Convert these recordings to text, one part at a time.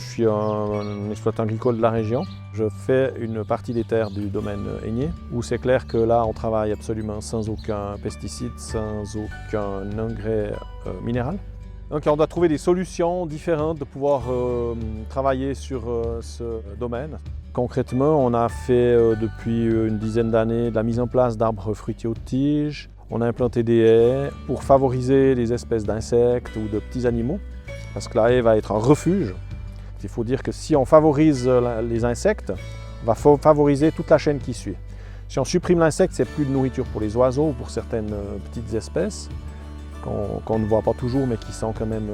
Je suis un exploitant agricole de la région. Je fais une partie des terres du domaine Aigné, où c'est clair que là, on travaille absolument sans aucun pesticide, sans aucun engrais minéral. Donc on doit trouver des solutions différentes de pouvoir travailler sur ce domaine. Concrètement, on a fait depuis une dizaine d'années de la mise en place d'arbres fruitiers aux tiges. On a implanté des haies pour favoriser les espèces d'insectes ou de petits animaux, parce que la haie va être un refuge. Il faut dire que si on favorise les insectes, on va favoriser toute la chaîne qui suit. Si on supprime l'insecte, c'est plus de nourriture pour les oiseaux ou pour certaines petites espèces qu'on ne voit pas toujours mais qui sont quand même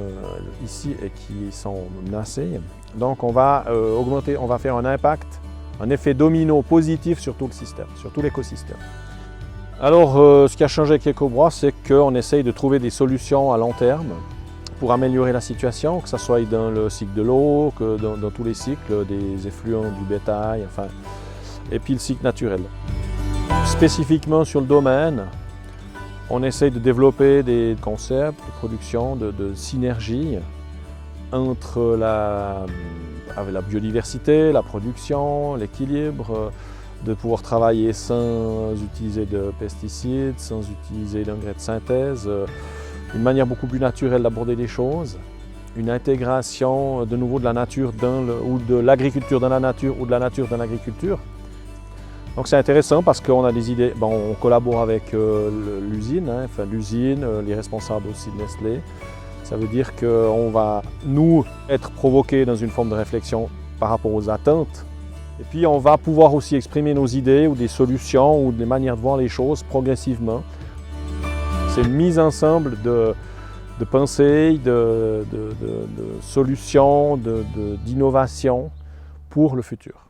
ici et qui sont menacées. Donc on va on va faire un impact, un effet domino positif sur tout le système, sur tout l'écosystème. Alors ce qui a changé avec EcoBrois, c'est qu'on essaye de trouver des solutions à long terme pour améliorer la situation, que ce soit dans le cycle de l'eau, que dans tous les cycles des effluents du bétail, enfin, et puis le cycle naturel. Spécifiquement sur le domaine, on essaye de développer des concepts de production, de synergie entre la biodiversité, la production, l'équilibre, de pouvoir travailler sans utiliser de pesticides, sans utiliser d'engrais de synthèse, une manière beaucoup plus naturelle d'aborder les choses, une intégration de nouveau de la nature ou de l'agriculture dans la nature ou de la nature dans l'agriculture. Donc c'est intéressant parce qu'on a des idées, on collabore avec l'usine, les responsables aussi de Nestlé. Ça veut dire qu'on va, nous, être provoqués dans une forme de réflexion par rapport aux attentes. Et puis on va pouvoir aussi exprimer nos idées ou des solutions ou des manières de voir les choses progressivement. C'est une mise ensemble de pensées, de solutions, d'innovations pour le futur.